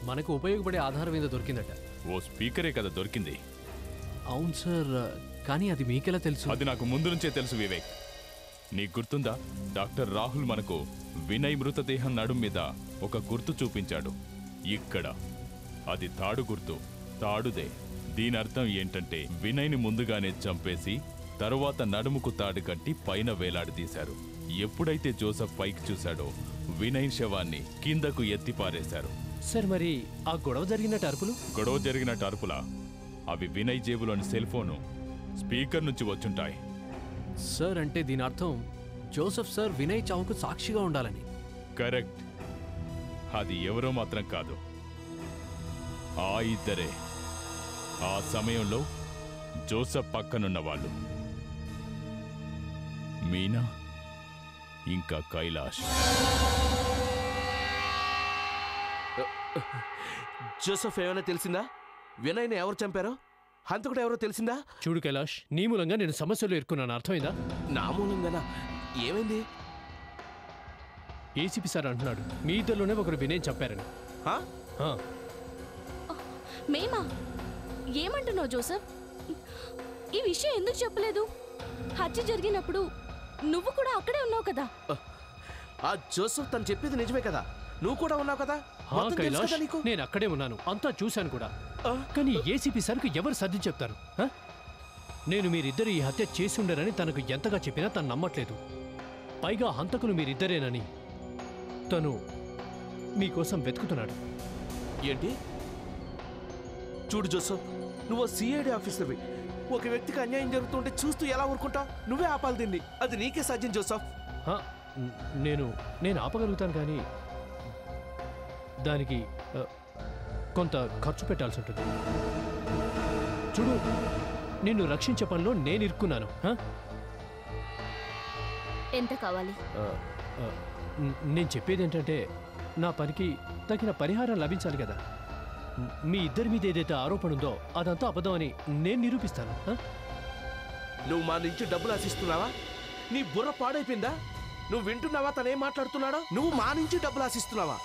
మనకు ఉపయోగపడే ఆధారం ఏదో దొరికిందట. ఓ స్పీకరే కదా దొరికింది. అవును సార్, కానీ అది మీకెలా తెలుసు? అది నాకు ముందు నుంచే తెలుసు వివేక్. నీకు గుర్తుందా? డాక్టర్ రాహుల్ మనకు వినయ్ మృతదేహం నడుం మీద ఒక గుర్తు చూపించాడు. ఇక్కడ అది తాడు గుర్తు. తాడుదే. దీని అర్థం ఏంటంటే వినయ్ని ముందుగానే చంపేసి తరువాత నడుముకు తాడు కట్టి పైన వేలాడదీశారు. ఎప్పుడైతే జోసఫ్ పైకి చూశాడో వినయ్ శవాన్ని కిందకు ఎత్తిపారేశారు. సార్, మరి ఆ గొడవ జరిగినట్టు అరుపులు? గొడవ జరిగినట్టు అరుపులా? అవి వినయ్ జేబులోని సెల్ ఫోను స్పీకర్ నుంచి వచ్చుంటాయి. సార్, అంటే దీని అర్థం జోసఫ్ సార్ వినయ్ చావుకు సాక్షిగా ఉండాలని. కరెక్ట్. అది ఎవరో మాత్రం కాదు, ఆ ఇద్దరే. ఆ సమయంలో జోసఫ్ పక్కనున్న వాళ్ళు మీనా ఇంకా కైలాష్. జోసఫ్ ఏమైనా తెలిసిందా? వినయ్ని ఎవరు చంపారో, హంతకుడు ఎవరో తెలిసిందా? చూడు కైలాష్, నీ మూలంగా నేను సమస్యలు ఎదుర్కొన్నాను. అర్థమైందా? నా మూలంగానా? ఏమైంది? ఏసీపీ సార్ అంటున్నాడు మీ ఇద్దరులోనే ఒకరు వినయ్ చంపారని. మేమా? ఏమంటున్నావు జోసఫ్? ఈ విషయం ఎందుకు చెప్పలేదు? హత్య జరిగినప్పుడు నువ్వు కూడా అక్కడే ఉన్నావు కదా. ఆ జోసఫ్ తను చెప్పేది నిజమే కదా, నువ్వు కూడా ఉన్నావు కదా. కైలాష్, నేను అక్కడే ఉన్నాను, అంతా చూశాను కూడా. కానీ ఏసీపీ సార్కు ఎవరు సర్ది చెప్తారు? నేను మీరిద్దరు ఈ హత్య చేసి ఉండరని తనకు ఎంతగా చెప్పినా తను నమ్మట్లేదు. పైగా హంతకులు మీరిద్దరేనని తను మీకోసం వెతుకుతున్నాడు. ఏంటి? చూడు జోసఫ్, నువ్వు సిఐడి ఆఫీసర్వి. ఒక వ్యక్తికి అన్యాయం జరుగుతుంటే చూస్తూ ఎలా ఊరుకుంటావు? నువ్వే ఆపాలి దీన్ని. అది నీకే సాధ్యం జోసఫ్. నేను ఆపగలుగుతాను, కానీ దానికి కొంత ఖర్చు పెట్టాల్సి ఉంటుంది. చూడు, నిన్ను రక్షించే పనిలో నేను ఇరుక్కున్నాను. ఎంత కావాలి? నేను చెప్పేది ఏంటంటే నా పనికి తగిన పరిహారం లభించాలి కదా. మీ ఇద్దరి మీద ఏదైతే ఆరోపణ ఉందో అదంతా అబద్ధం అని నేను నిరూపిస్తాను. నువ్వు మా నుంచి డబ్బులు ఆశిస్తున్నావా? నీ బుర్ర పాడైపోయిందా? నువ్వు వింటున్నావా తనేం మాట్లాడుతున్నాడో? నువ్వు మా నుంచి డబ్బులు ఆశిస్తున్నావా?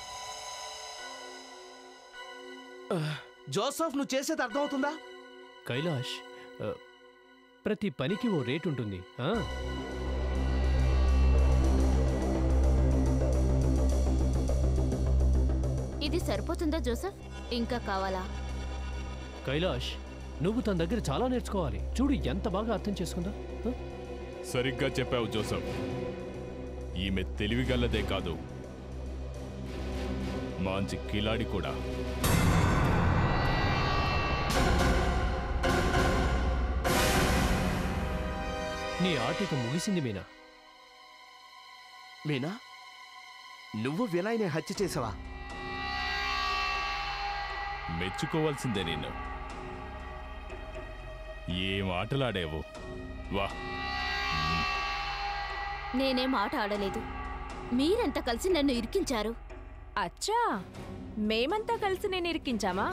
జోసఫ్, నువ్వు చేసేది అర్థమవుతుందా? కైలాష్, ప్రతి పనికి ఓ రేటు ఉంటుంది. ఇది సరిపోతుందా జోసఫ్? ఇంకా కావాలా? కైలాష్, నువ్వు తన దగ్గర చాలా నేర్చుకోవాలి. చూడు ఎంత బాగా అర్థం చేసుకుందా. సరిగ్గా చెప్పావు జోసఫ్. ఈమె తెలివిగలదే కాదు, మంచి కిలాడి కూడా. నీ ఆటిక ముగిసింది మీనా. మీనా, నువ్వు వినయ్ని హత్య చేసావా? మెచ్చుకోవాల్సిందే నిన్ను. ఏం ఆటలాడేవు వా. నేనేం ఆట ఆడలేదు, మీరంతా కలిసి నన్ను ఇరికించారు. అచ్చా, మేమంతా కలిసి నేను ఇరికించామా?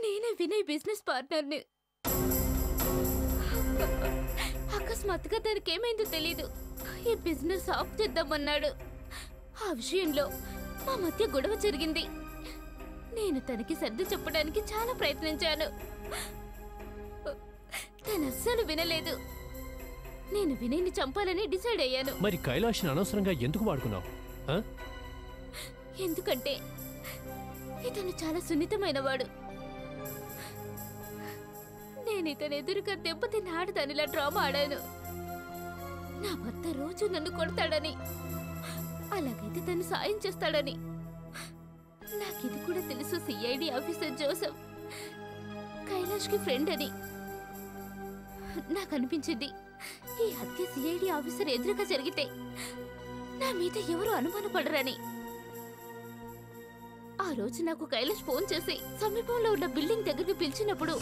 నేనే వినయ్ బిజినెస్ పార్ట్నర్ని. అకస్మాత్తుగా తనకి ఏమైందో తెలీదు, ఈ బిజినెస్ ఆఫ్ చేద్దామన్నాడు. ఆ విషయంలో మా మధ్య గొడవ జరిగింది. నేను తనకి సర్ది చెప్పడానికి చాలా ప్రయత్నించాను, తను అస్సలు వినలేదు. నేను వినయ్ని చంపాలని డిసైడ్ అయ్యాను. మరి కైలాష్ని అనవసరంగా ఎందుకు వాడుకున్నావు? ఎందుకంటే ఇతను చాలా సున్నితమైనవాడు. నేను ఇతను ఎదురుగా దెబ్బతిన్న ఆడదానిలా డ్రామా ఆడాను. నా భర్త రోజు నన్ను కొడతాడని, అలాగైతే తను సాయం చేస్తాడని. నాకిది కూడా తెలుసు, సిఐడి ఆఫీసర్ జోసెఫ్ కైలాష్కి ఫ్రెండ్ అని. నాకు అనిపించింది ఈ హత్య సిఐడి ఆఫీసర్ ఎదురుగా జరిగితే నా మీద ఎవరు అనుమానపడరని. ఆ రోజు నాకు కైలాష్ ఫోన్ చేసి సమీపంలో ఉన్న బిల్డింగ్ దగ్గరికి పిలిచినప్పుడు,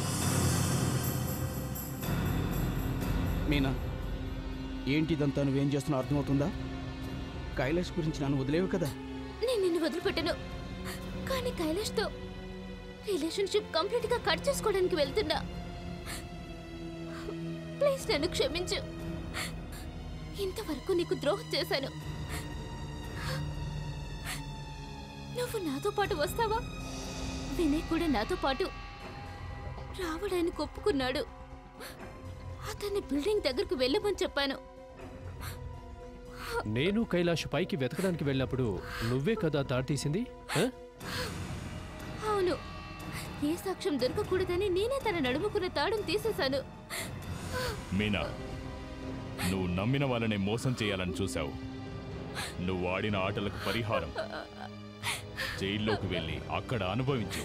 మీనా, ఏంటిదంతా నువ్వేం చేస్తున్నావు అర్థమవుతుందా? కైలాష్ గురించి నన్ను వదిలేవు కదా. నేను నిన్ను వదిలిపెట్టను, కానీ కైలాష్తో రిలేషన్షిప్ కంప్లీట్ గా కట్ చేసుకోవడానికి వెళ్తున్నా. ప్లీజ్ నన్ను క్షమించు. ఇంతవరకు నీకు ద్రోహం చేశాను. నువ్వు నాతో పాటు వస్తావా? వినయ్ కూడా నాతో పాటు రావడానికి ఒప్పుకున్నాడు. అతన్ని బిల్డింగ్ దగ్గరకు వెళ్ళమని చెప్పాను. నేను కైలాష్ పైకి వెతకడానికి వెళ్ళినప్పుడు నువ్వే కదా దారి తీసింది? అవును, ఏ సాక్ష్యం దొరకకూడదని నేనే తన నడుముకున్న తాడును తీసేశాను. మీనా, నువ్వు నమ్మిన వాళ్ళని మోసం చేయాలని చూశావు. నువ్వు ఆడిన ఆటలకు పరిహారం జైల్లోకి వెళ్ళి అక్కడ అనుభవించు.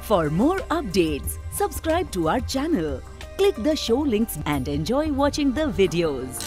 For more updates, subscribe to our channel, click the show links and enjoy watching the videos.